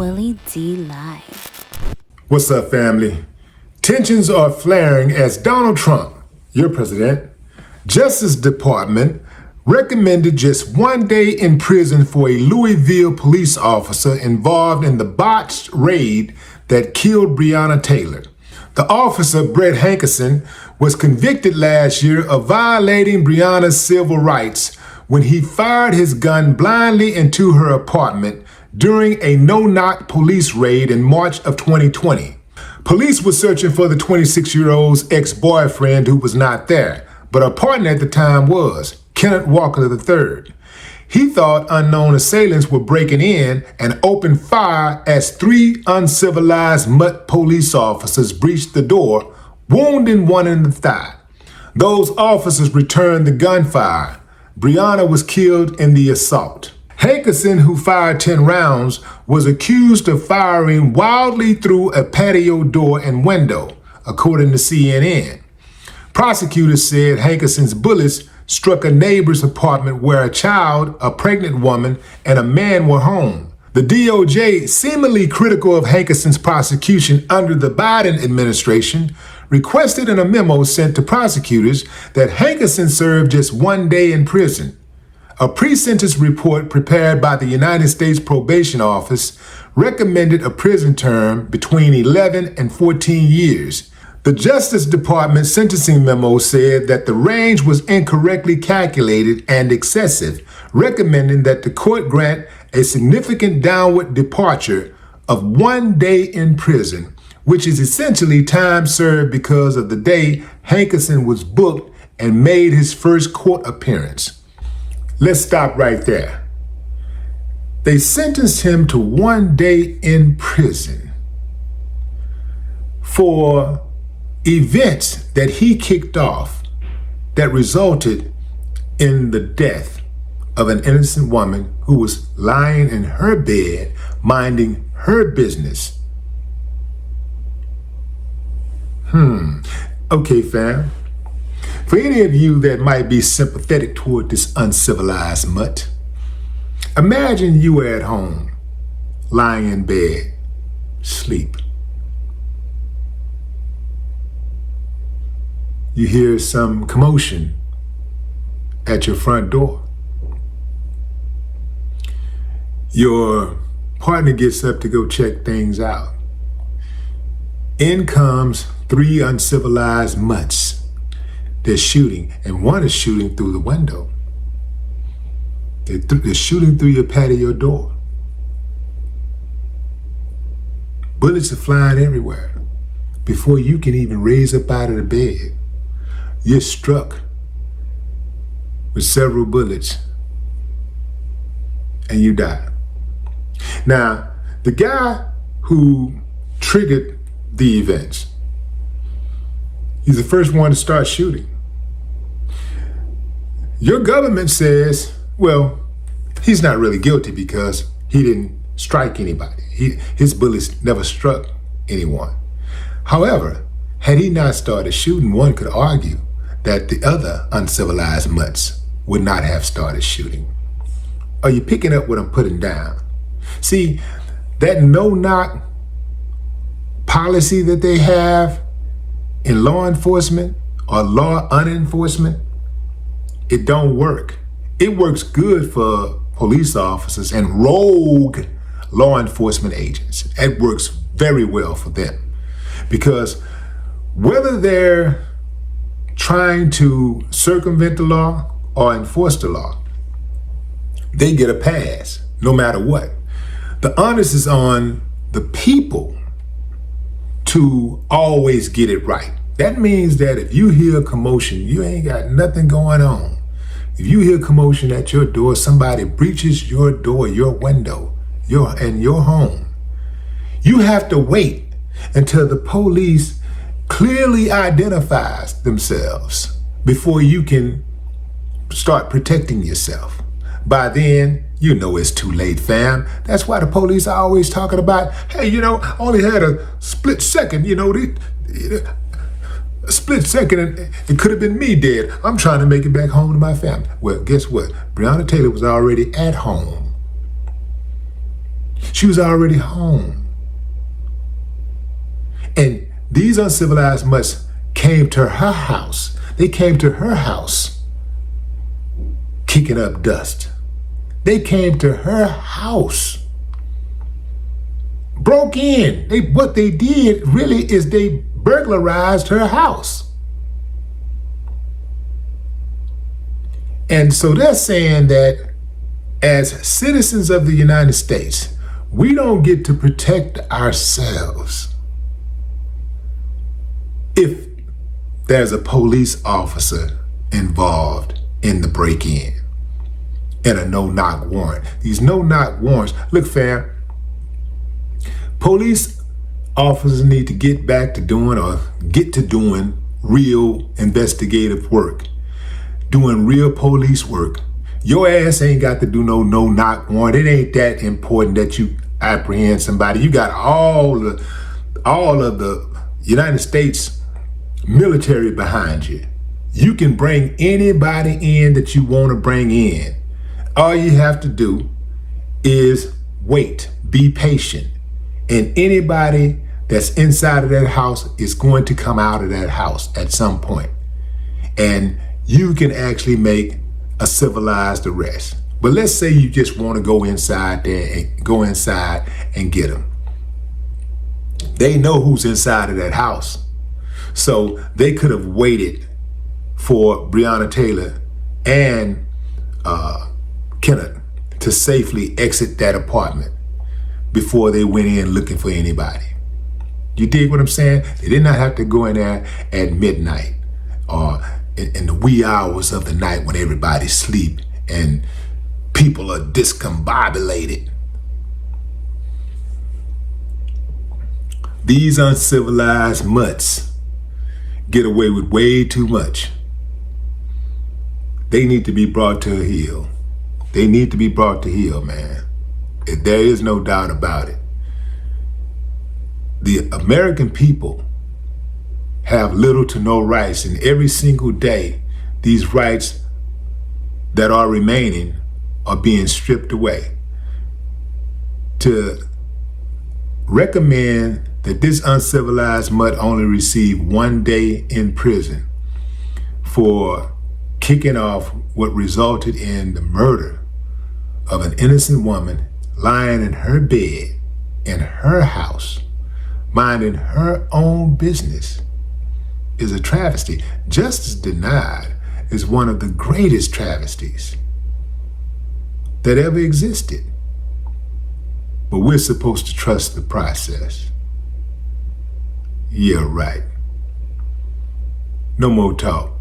Willie D Live. What's up, family? Tensions are flaring as Donald Trump, your president, Justice Department recommended just 1 day in prison for a Louisville police officer involved in the botched raid that killed Breonna Taylor. The officer, Brett Hankerson, was convicted last year of violating Breonna's civil rights when he fired his gun blindly into her apartment during a no-knock police raid in March of 2020. Police were searching for the 26-year-old's ex-boyfriend who was not there, but her partner at the time was, Kenneth Walker III. He thought unknown assailants were breaking in and opened fire as 3 uncivilized mutt police officers breached the door, wounding one in the thigh. Those officers returned the gunfire. Breonna was killed in the assault. Hankerson, who fired 10 rounds, was accused of firing wildly through a patio door and window, according to CNN. Prosecutors said Hankerson's bullets struck a neighbor's apartment where a child, a pregnant woman, and a man were home. The DOJ, seemingly critical of Hankerson's prosecution under the Biden administration, requested in a memo sent to prosecutors that Hankerson serve just 1 day in prison. A pre-sentence report prepared by the United States Probation Office recommended a prison term between 11 and 14 years. The Justice Department sentencing memo said that the range was incorrectly calculated and excessive, recommending that the court grant a significant downward departure of 1 day in prison, which is essentially time served because of the day Hankerson was booked and made his first court appearance. Let's stop right there. They sentenced him to 1 day in prison for events that he kicked off that resulted in the death of an innocent woman who was lying in her bed, minding her business. Okay, fam. For any of you that might be sympathetic toward this uncivilized mutt, imagine you were at home, lying in bed, sleep. You hear some commotion at your front door. Your partner gets up to go check things out. In comes 3 uncivilized mutts. They're shooting, and one is shooting through the window. They're shooting through your patio door. Bullets are flying everywhere. Before you can even raise up out of the bed, you're struck with several bullets and you die. Now, the guy who triggered the events, he's the first one to start shooting. Your government says, well, he's not really guilty because he didn't strike anybody. His bullets never struck anyone. However, had he not started shooting, one could argue that the other uncivilized mutts would not have started shooting. Are you picking up what I'm putting down? See, that no-knock policy that they have in law enforcement or law unenforcement, it don't work. It works good for police officers and rogue law enforcement agents. It works very well for them because whether they're trying to circumvent the law or enforce the law, they get a pass no matter what. The onus is on the people to always get it right. That means that if you hear commotion, you ain't got nothing going on. If you hear commotion at your door, somebody breaches your door, your window, your home, you have to wait until the police clearly identifies themselves before you can start protecting yourself. By then, you know it's too late, fam. That's why the police are always talking about, hey, I only had a split second, a split second, and it could have been me dead. I'm trying to make it back home to my family. Well, guess what? Breonna Taylor was already at home. She was already home. And these uncivilized mutts came to her house. They came to her house kicking up dust. They came to her house, broke in. What they did really is they burglarized her house. And so they're saying that as citizens of the United States, we don't get to protect ourselves if there's a police officer involved in the break-in and a no-knock warrant. These no-knock warrants, look, fam, police officers need to get back to doing real investigative work, doing real police work. Your ass ain't got to do no no-knock warrant. It ain't that important that you apprehend somebody. You got all of the United States military behind you. You can bring anybody in that you want to bring in. All you have to do is wait, be patient. And anybody that's inside of that house is going to come out of that house at some point. And you can actually make a civilized arrest. But let's say you just want to go inside and get them. They know who's inside of that house. So they could have waited for Breonna Taylor and Kenneth to safely exit that apartment before they went in looking for anybody. You dig what I'm saying? They did not have to go in there at midnight or in the wee hours of the night when everybody's asleep and people are discombobulated. These uncivilized mutts get away with way too much. They need to be brought to a heel. They need to be brought to heel, man. There is no doubt about it. The American people have little to no rights, and every single day, these rights that are remaining are being stripped away. To recommend that this uncivilized mutt only receive 1 day in prison for kicking off what resulted in the murder of an innocent woman lying in her bed in her house, minding her own business, is a travesty. Justice denied is one of the greatest travesties that ever existed. But we're supposed to trust the process. Yeah, right. No more talk.